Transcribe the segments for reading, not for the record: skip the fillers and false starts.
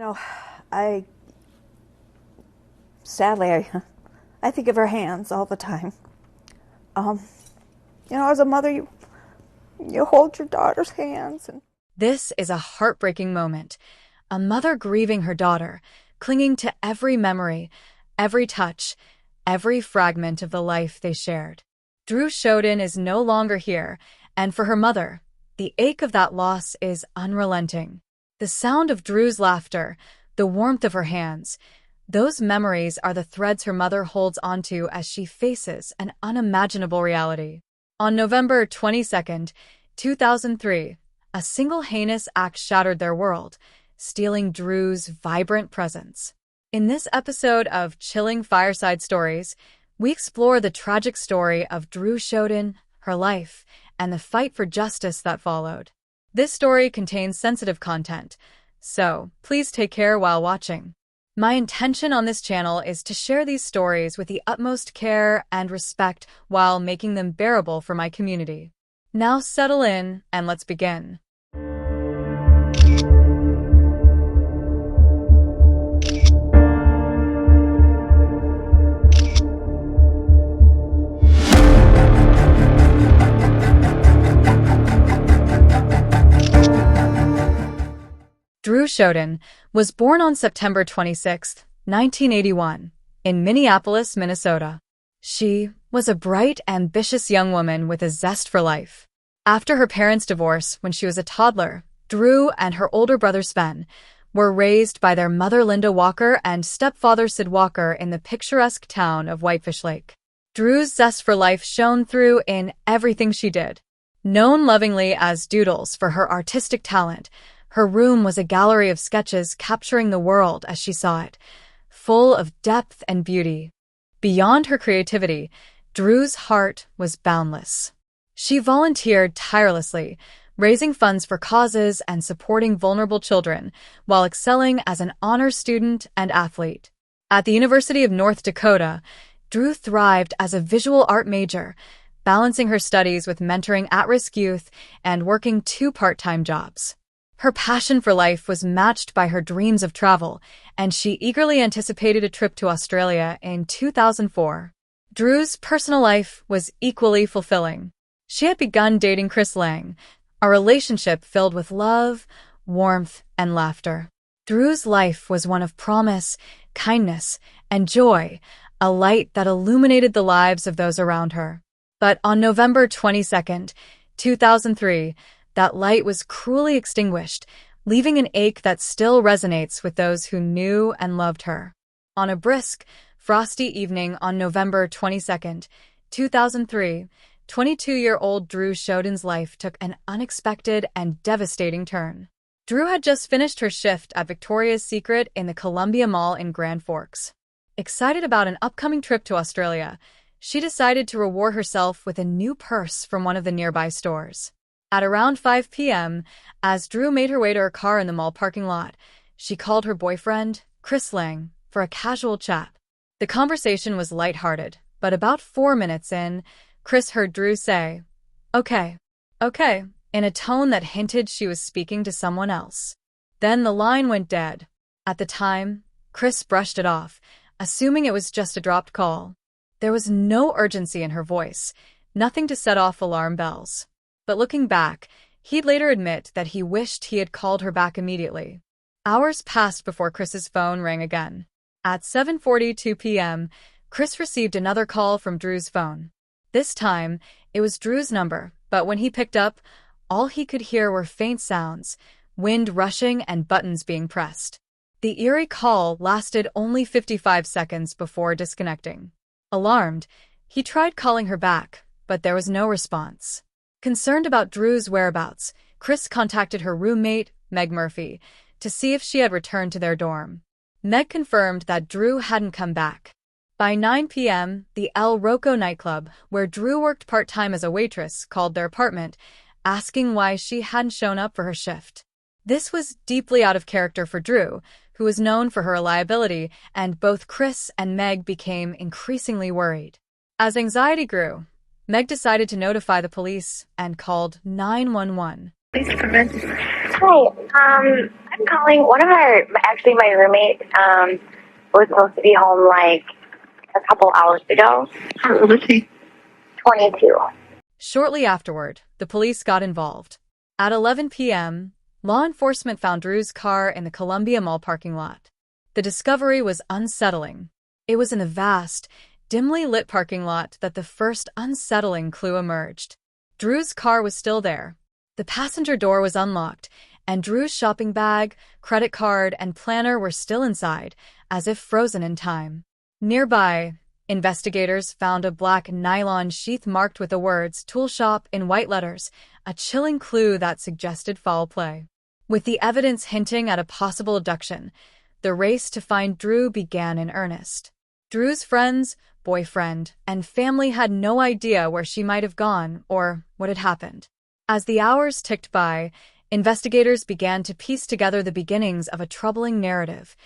know, I sadly I think of her hands all the time. Um, as a mother, you hold your daughter's hands and This is a heartbreaking moment. A mother grieving her daughter, clinging to every memory, every touch, every fragment of the life they shared. Dru Sjodin is no longer here, and for her mother, the ache of that loss is unrelenting. The sound of Dru's laughter, the warmth of her hands, those memories are the threads her mother holds onto as she faces an unimaginable reality. On November 22nd, 2003, a single heinous act shattered their world, stealing Dru's vibrant presence. In this episode of Chilling Fireside Stories, we explore the tragic story of Dru Sjodin, her life, and the fight for justice that followed. This story contains sensitive content, so please take care while watching. My intention on this channel is to share these stories with the utmost care and respect while making them bearable for my community. Now settle in and let's begin. Dru Sjodin was born on September 26, 1981, in Minneapolis, Minnesota. She was a bright, ambitious young woman with a zest for life. After her parents' divorce when she was a toddler, Dru and her older brother Sven were raised by their mother Linda Walker and stepfather Sid Walker in the picturesque town of Whitefish Lake. Dru's zest for life shone through in everything she did. Known lovingly as Doodles for her artistic talent, her room was a gallery of sketches capturing the world as she saw it, full of depth and beauty. Beyond her creativity, Dru's heart was boundless. She volunteered tirelessly, raising funds for causes and supporting vulnerable children, while excelling as an honor student and athlete. At the University of North Dakota, Dru thrived as a visual art major, balancing her studies with mentoring at-risk youth and working 2 part-time jobs. Her passion for life was matched by her dreams of travel, and she eagerly anticipated a trip to Australia in 2004. Dru's personal life was equally fulfilling. She had begun dating Chris Lang, a relationship filled with love, warmth, and laughter. Dru's life was one of promise, kindness, and joy, a light that illuminated the lives of those around her. But on November 22nd, 2003, that light was cruelly extinguished, leaving an ache that still resonates with those who knew and loved her. On a brisk, frosty evening on November 22nd, 2003, 22-year-old Dru Sjodin's life took an unexpected and devastating turn. Dru had just finished her shift at Victoria's Secret in the Columbia Mall in Grand Forks. Excited about an upcoming trip to Australia, she decided to reward herself with a new purse from one of the nearby stores. At around 5 p.m., as Dru made her way to her car in the mall parking lot, she called her boyfriend, Chris Lang, for a casual chat. The conversation was lighthearted, but about 4 minutes in, Chris heard Dru say, "Okay, in a tone that hinted she was speaking to someone else. Then the line went dead. At the time, Chris brushed it off, assuming it was just a dropped call. There was no urgency in her voice, nothing to set off alarm bells. But looking back, he'd later admit that he wished he had called her back immediately. Hours passed before Chris's phone rang again. At 7:42 p.m., Chris received another call from Dru's phone. This time, it was Dru's number, but when he picked up, all he could hear were faint sounds, wind rushing and buttons being pressed. The eerie call lasted only 55 seconds before disconnecting. Alarmed, he tried calling her back, but there was no response. Concerned about Dru's whereabouts, Chris contacted her roommate, Meg Murphy, to see if she had returned to their dorm. Meg confirmed that Dru hadn't come back. By 9 p.m., the El Rocco nightclub, where Dru worked part-time as a waitress, called their apartment, asking why she hadn't shown up for her shift. This was deeply out of character for Dru, who was known for her reliability, and both Chris and Meg became increasingly worried. As anxiety grew, Meg decided to notify the police and called 911. Police emergency. Hi, I I'm calling one of my roommate, was supposed to be home like a couple hours ago. How old is he? 22. Shortly afterward, the police got involved. At 11 p.m., law enforcement found Dru's car in the Columbia Mall parking lot. The discovery was unsettling. It was in the vast, dimly lit parking lot that the first unsettling clue emerged. Dru's car was still there. The passenger door was unlocked, and Dru's shopping bag, credit card, and planner were still inside, as if frozen in time. Nearby, investigators found a black nylon sheath marked with the words "Tool Shop" in white letters, a chilling clue that suggested foul play. With the evidence hinting at a possible abduction, the race to find Dru began in earnest. Dru's friends, boyfriend, and family had no idea where she might have gone or what had happened. As the hours ticked by, investigators began to piece together the beginnings of a troubling narrative.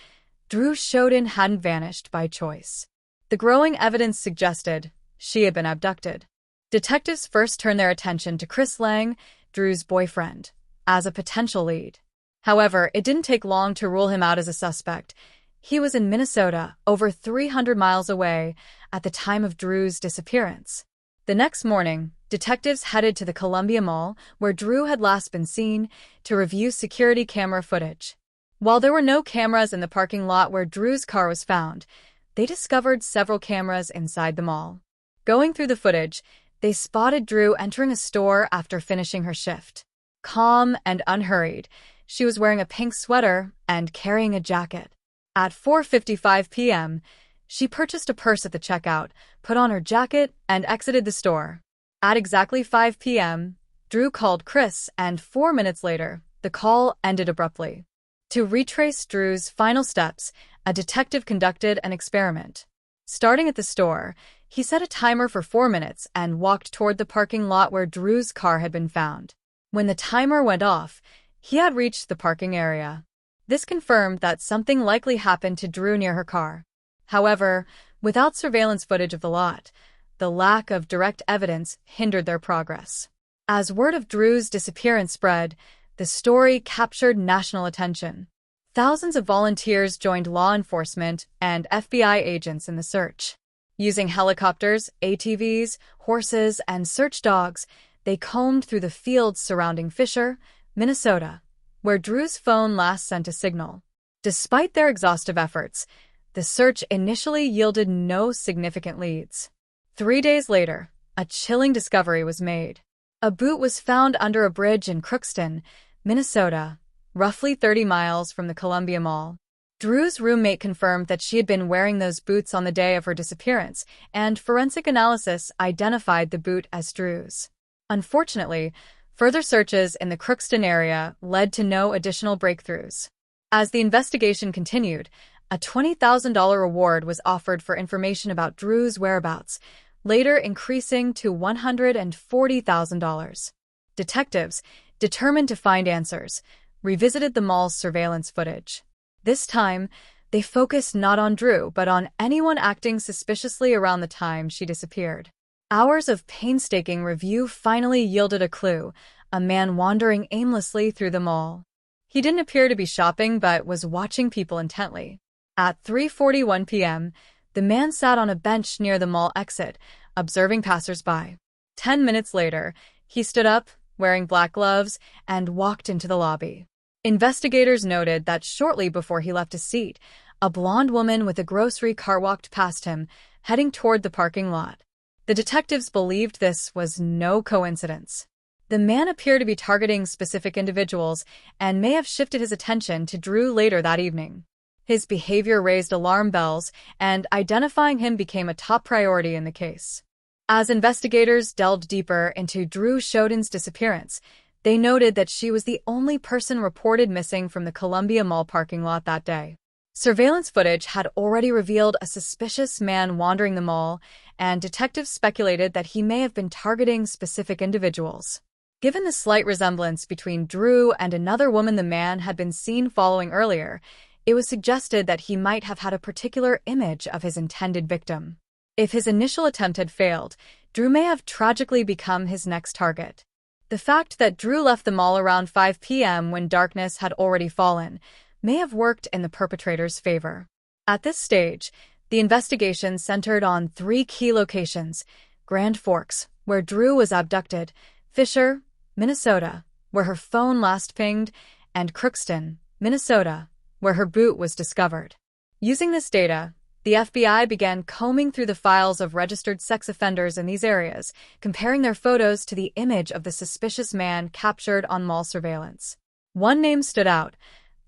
Dru Sjodin hadn't vanished by choice. The growing evidence suggested she had been abducted. Detectives first turned their attention to Chris Lang, Dru's boyfriend, as a potential lead. However, it didn't take long to rule him out as a suspect. He was in Minnesota, over 300 miles away, at the time of Dru's disappearance. The next morning, detectives headed to the Columbia Mall, where Dru had last been seen, to review security camera footage. While there were no cameras in the parking lot where Dru's car was found, they discovered several cameras inside the mall. Going through the footage, they spotted Dru entering a store after finishing her shift. Calm and unhurried, she was wearing a pink sweater and carrying a jacket. At 4:55 p.m., she purchased a purse at the checkout, put on her jacket, and exited the store. At exactly 5 p.m., Dru called Chris, and 4 minutes later, the call ended abruptly. To retrace Dru's final steps, a detective conducted an experiment. Starting at the store, he set a timer for 4 minutes and walked toward the parking lot where Dru's car had been found. When the timer went off, he had reached the parking area. This confirmed that something likely happened to Dru near her car. However, without surveillance footage of the lot, the lack of direct evidence hindered their progress. As word of Dru's disappearance spread, the story captured national attention. Thousands of volunteers joined law enforcement and FBI agents in the search. Using helicopters, ATVs, horses, and search dogs, they combed through the fields surrounding Fisher, Minnesota, where Dru's phone last sent a signal. Despite their exhaustive efforts, the search initially yielded no significant leads. 3 days later, a chilling discovery was made. A boot was found under a bridge in Crookston, Minnesota, roughly 30 miles from the Columbia Mall. Dru's roommate confirmed that she had been wearing those boots on the day of her disappearance, and forensic analysis identified the boot as Dru's. Unfortunately, further searches in the Crookston area led to no additional breakthroughs. As the investigation continued, a $20,000 reward was offered for information about Dru's whereabouts, later increasing to $140,000. Detectives, determined to find answers, revisited the mall's surveillance footage. This time, they focused not on Dru, but on anyone acting suspiciously around the time she disappeared. Hours of painstaking review finally yielded a clue: a man wandering aimlessly through the mall. He didn't appear to be shopping, but was watching people intently. At 3:41 p.m., the man sat on a bench near the mall exit, observing passers-by. 10 minutes later, he stood up, wearing black gloves, and walked into the lobby. Investigators noted that shortly before he left his seat, a blonde woman with a grocery cart walked past him, heading toward the parking lot. The detectives believed this was no coincidence. The man appeared to be targeting specific individuals and may have shifted his attention to Dru later that evening. His behavior raised alarm bells, and identifying him became a top priority in the case. As investigators delved deeper into Dru Sjodin's disappearance, they noted that she was the only person reported missing from the Columbia Mall parking lot that day. Surveillance footage had already revealed a suspicious man wandering the mall, and detectives speculated that he may have been targeting specific individuals. Given the slight resemblance between Dru and another woman the man had been seen following earlier, it was suggested that he might have had a particular image of his intended victim. If his initial attempt had failed, Dru may have tragically become his next target. The fact that Dru left the mall around 5 p.m. when darkness had already fallen may have worked in the perpetrator's favor. At this stage, the investigation centered on 3 key locations: Grand Forks, where Dru was abducted; Fisher, Minnesota, where her phone last pinged; and Crookston, Minnesota, where her boot was discovered. Using this data, the FBI began combing through the files of registered sex offenders in these areas, comparing their photos to the image of the suspicious man captured on mall surveillance. One name stood out: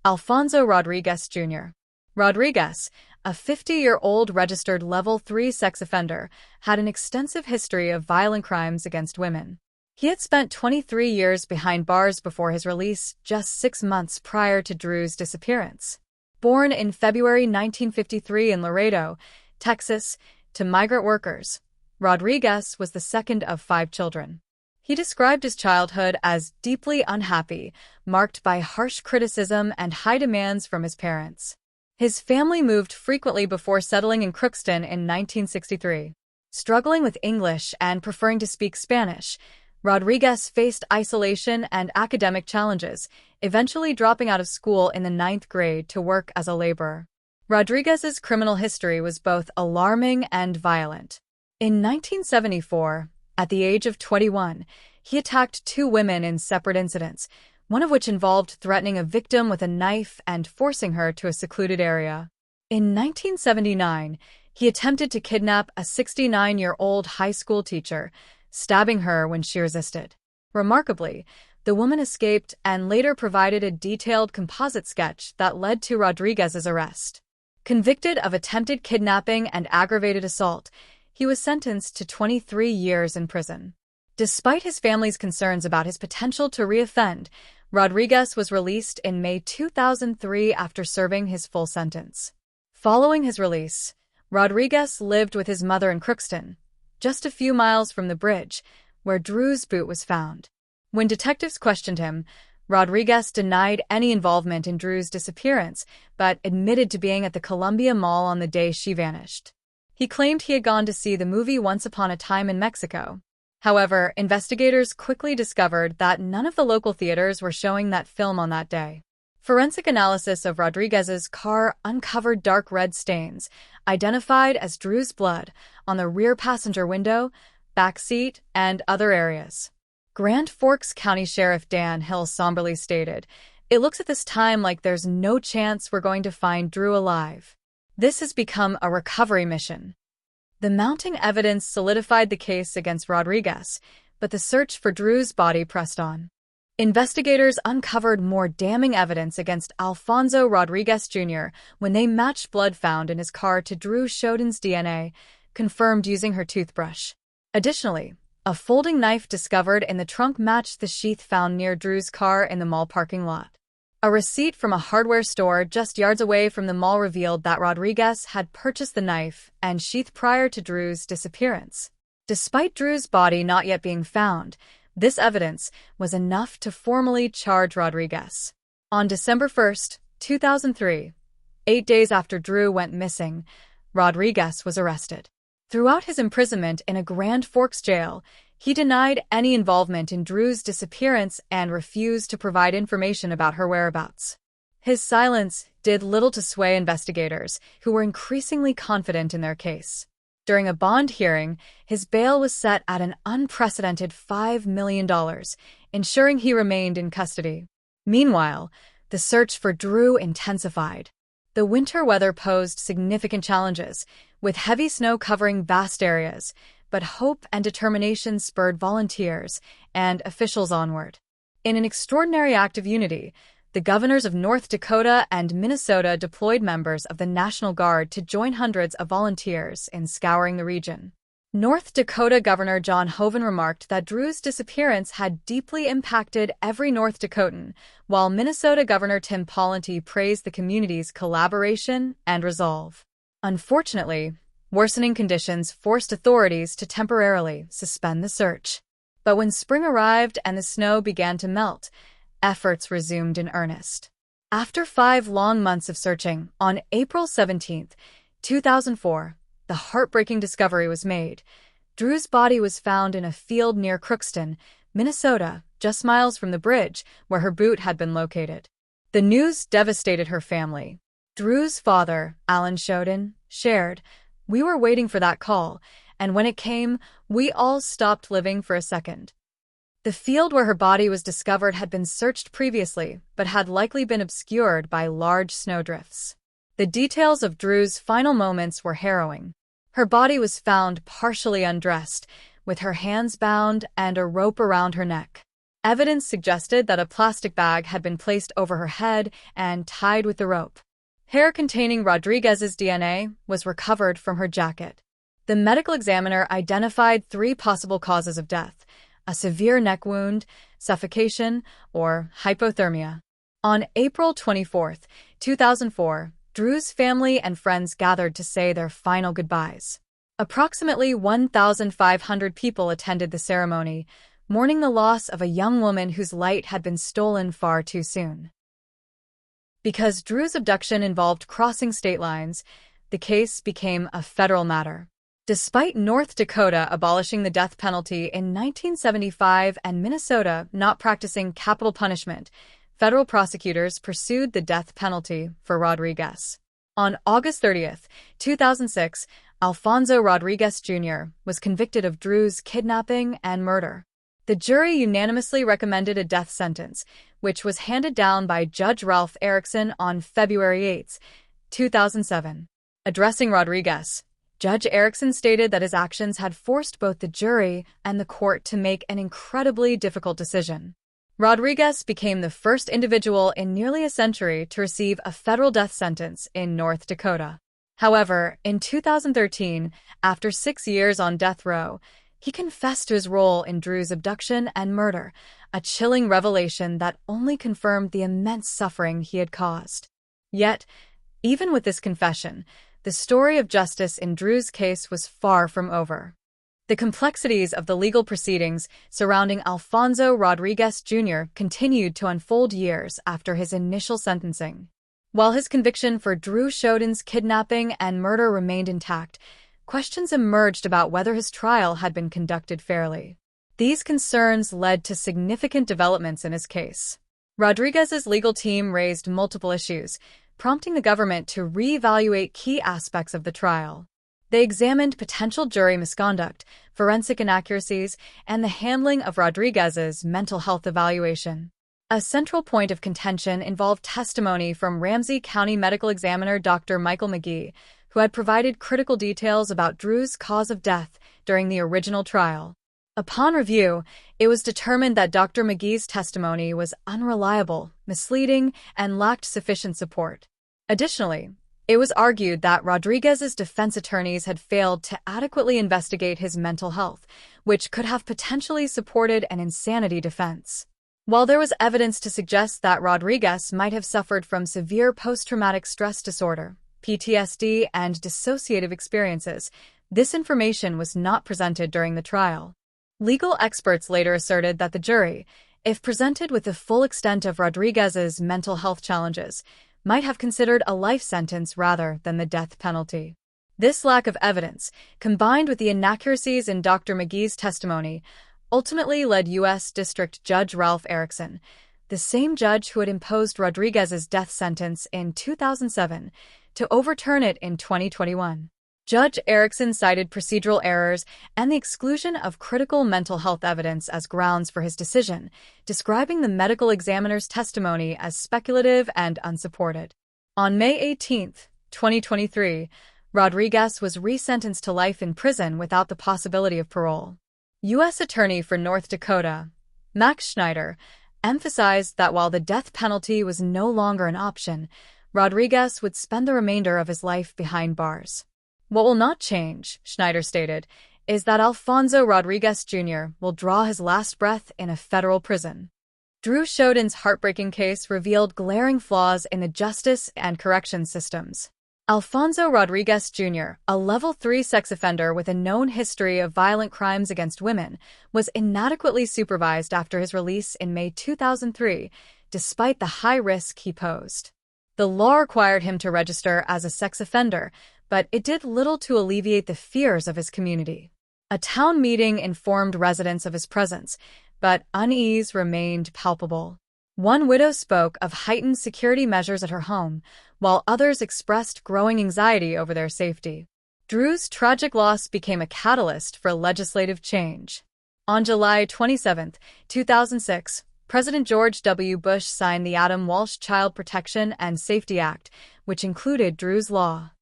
Alfonso Rodriguez Jr. Rodriguez, a 50-year-old registered Level 3 sex offender, had an extensive history of violent crimes against women. He had spent 23 years behind bars before his release, just 6 months prior to Dru's disappearance. Born in February 1953 in Laredo, Texas, to migrant workers, Rodriguez was the second of 5 children. He described his childhood as deeply unhappy, marked by harsh criticism and high demands from his parents. His family moved frequently before settling in Crookston in 1963. Struggling with English and preferring to speak Spanish, Rodriguez faced isolation and academic challenges, eventually dropping out of school in the 9th grade to work as a laborer. Rodriguez's criminal history was both alarming and violent. In 1974, at the age of 21, he attacked 2 women in separate incidents, one of which involved threatening a victim with a knife and forcing her to a secluded area. In 1979, he attempted to kidnap a 69-year-old high school teacher, stabbing her when she resisted. Remarkably, the woman escaped and later provided a detailed composite sketch that led to Rodriguez's arrest. Convicted of attempted kidnapping and aggravated assault, he was sentenced to 23 years in prison. Despite his family's concerns about his potential to reoffend, Rodriguez was released in May 2003 after serving his full sentence. Following his release, Rodriguez lived with his mother in Crookston, just a few miles from the bridge, where Dru's boot was found. When detectives questioned him, Rodriguez denied any involvement in Dru's disappearance, but admitted to being at the Columbia Mall on the day she vanished. He claimed he had gone to see the movie Once Upon a Time in Mexico. However, investigators quickly discovered that none of the local theaters were showing that film on that day. Forensic analysis of Rodriguez's car uncovered dark red stains, identified as Dru's blood, on the rear passenger window, back seat, and other areas. Grand Forks County Sheriff Dan Hill somberly stated, "It looks at this time like there's no chance we're going to find Dru alive. This has become a recovery mission." The mounting evidence solidified the case against Rodriguez, but the search for Dru's body pressed on. Investigators uncovered more damning evidence against Alfonso Rodriguez Jr. when they matched blood found in his car to Dru Sjodin's DNA, confirmed using her toothbrush. Additionally, a folding knife discovered in the trunk matched the sheath found near Dru's car in the mall parking lot. A receipt from a hardware store just yards away from the mall revealed that Rodriguez had purchased the knife and sheath prior to Dru's disappearance. Despite Dru's body not yet being found, this evidence was enough to formally charge Rodriguez. On December 1, 2003, 8 days after Dru went missing, Rodriguez was arrested. Throughout his imprisonment in a Grand Forks jail, he denied any involvement in Dru's disappearance and refused to provide information about her whereabouts. His silence did little to sway investigators, who were increasingly confident in their case. During a bond hearing, his bail was set at an unprecedented $5 million, ensuring he remained in custody. Meanwhile, the search for Dru intensified. The winter weather posed significant challenges, with heavy snow covering vast areas, but hope and determination spurred volunteers and officials onward. In an extraordinary act of unity, the governors of North Dakota and Minnesota deployed members of the National Guard to join hundreds of volunteers in scouring the region. North Dakota Governor John Hoeven remarked that Dru's disappearance had deeply impacted every North Dakotan, while Minnesota Governor Tim Pawlenty praised the community's collaboration and resolve. Unfortunately, worsening conditions forced authorities to temporarily suspend the search. But when spring arrived and the snow began to melt, efforts resumed in earnest. After 5 long months of searching, on April 17, 2004, the heartbreaking discovery was made. Dru's body was found in a field near Crookston, Minnesota, just miles from the bridge where her boot had been located. The news devastated her family. Dru's father, Dru Sjodin, shared, "We were waiting for that call, and when it came, we all stopped living for a second." The field where her body was discovered had been searched previously, but had likely been obscured by large snowdrifts. The details of Dru's final moments were harrowing. Her body was found partially undressed, with her hands bound and a rope around her neck. Evidence suggested that a plastic bag had been placed over her head and tied with the rope. Hair containing Rodriguez's DNA was recovered from her jacket. The medical examiner identified 3 possible causes of death: a severe neck wound, suffocation, or hypothermia. On April 24, 2004, Dru's family and friends gathered to say their final goodbyes. Approximately 1,500 people attended the ceremony, mourning the loss of a young woman whose light had been stolen far too soon. Because Dru's abduction involved crossing state lines, the case became a federal matter. Despite North Dakota abolishing the death penalty in 1975 and Minnesota not practicing capital punishment, federal prosecutors pursued the death penalty for Rodriguez. On August 30, 2006, Alfonso Rodriguez Jr. was convicted of Dru's kidnapping and murder. The jury unanimously recommended a death sentence, which was handed down by Judge Ralph Erickson on February 8, 2007. Addressing Rodriguez, Judge Erickson stated that his actions had forced both the jury and the court to make an incredibly difficult decision. Rodriguez became the first individual in nearly a century to receive a federal death sentence in North Dakota. However, in 2013, after 6 years on death row, he confessed to his role in Dru's abduction and murder, a chilling revelation that only confirmed the immense suffering he had caused. Yet, even with this confession, the story of justice in Dru's case was far from over. The complexities of the legal proceedings surrounding Alfonso Rodriguez Jr. continued to unfold years after his initial sentencing. While his conviction for Dru Sjodin's kidnapping and murder remained intact, questions emerged about whether his trial had been conducted fairly. These concerns led to significant developments in his case. Rodriguez's legal team raised multiple issues, prompting the government to reevaluate key aspects of the trial. They examined potential jury misconduct, forensic inaccuracies, and the handling of Rodriguez's mental health evaluation. A central point of contention involved testimony from Ramsey County Medical Examiner Dr. Michael McGee, who had provided critical details about Dru's cause of death during the original trial. Upon review, it was determined that Dr. McGee's testimony was unreliable, misleading, and lacked sufficient support. Additionally, it was argued that Rodriguez's defense attorneys had failed to adequately investigate his mental health, which could have potentially supported an insanity defense. While there was evidence to suggest that Rodriguez might have suffered from severe post-traumatic stress disorder, PTSD, and dissociative experiences, this information was not presented during the trial. Legal experts later asserted that the jury, if presented with the full extent of Rodriguez's mental health challenges, might have considered a life sentence rather than the death penalty. This lack of evidence, combined with the inaccuracies in Dr. McGee's testimony, ultimately led U.S. District Judge Ralph Erickson, the same judge who had imposed Rodriguez's death sentence in 2007, to overturn it in 2021. Judge Erickson cited procedural errors and the exclusion of critical mental health evidence as grounds for his decision, describing the medical examiner's testimony as speculative and unsupported. On May 18, 2023, Rodriguez was resentenced to life in prison without the possibility of parole. U.S. Attorney for North Dakota, Max Schneider, emphasized that while the death penalty was no longer an option, Rodriguez would spend the remainder of his life behind bars. What will not change, Schneider stated, is that Alfonso Rodriguez Jr. will draw his last breath in a federal prison. Dru Sjodin's heartbreaking case revealed glaring flaws in the justice and corrections systems. Alfonso Rodriguez Jr., a Level 3 sex offender with a known history of violent crimes against women, was inadequately supervised after his release in May 2003, despite the high risk he posed. The law required him to register as a sex offender, but it did little to alleviate the fears of his community. A town meeting informed residents of his presence, but unease remained palpable. One widow spoke of heightened security measures at her home, while others expressed growing anxiety over their safety. Dru's tragic loss became a catalyst for legislative change. On July 27, 2006, President George W. Bush signed the Adam Walsh Child Protection and Safety Act, which included Dru's law.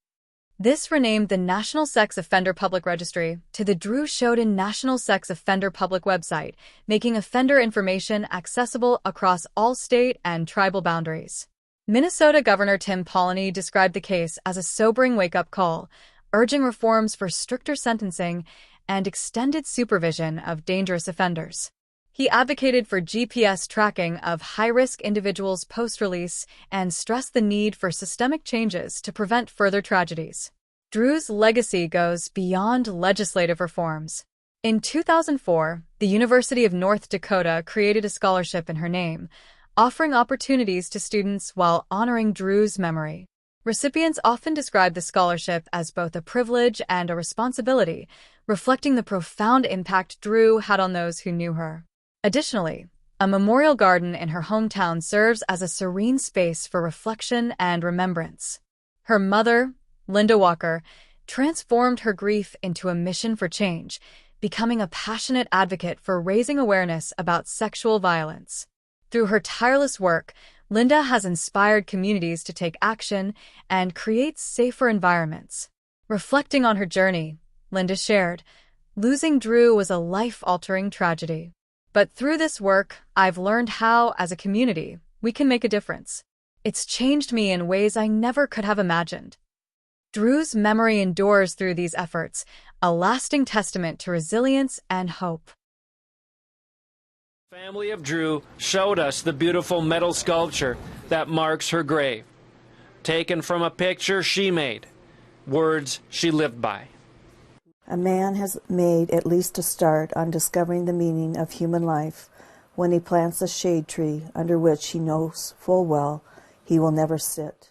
This renamed the National Sex Offender Public Registry to the Dru Sjodin National Sex Offender Public website, making offender information accessible across all state and tribal boundaries. Minnesota Governor Tim Polleny described the case as a sobering wake-up call, urging reforms for stricter sentencing and extended supervision of dangerous offenders. He advocated for GPS tracking of high-risk individuals post-release and stressed the need for systemic changes to prevent further tragedies. Dru's legacy goes beyond legislative reforms. In 2004, the University of North Dakota created a scholarship in her name, offering opportunities to students while honoring Dru's memory. Recipients often describe the scholarship as both a privilege and a responsibility, reflecting the profound impact Dru had on those who knew her. Additionally, a memorial garden in her hometown serves as a serene space for reflection and remembrance. Her mother, Linda Walker, transformed her grief into a mission for change, becoming a passionate advocate for raising awareness about sexual violence. Through her tireless work, Linda has inspired communities to take action and create safer environments. Reflecting on her journey, Linda shared, "Losing Dru was a life-altering tragedy. But through this work, I've learned how, as a community, we can make a difference. It's changed me in ways I never could have imagined." Dru's memory endures through these efforts, a lasting testament to resilience and hope. The family of Dru showed us the beautiful metal sculpture that marks her grave, taken from a picture she made, words she lived by. A man has made at least a start on discovering the meaning of human life when he plants a shade tree under which he knows full well he will never sit.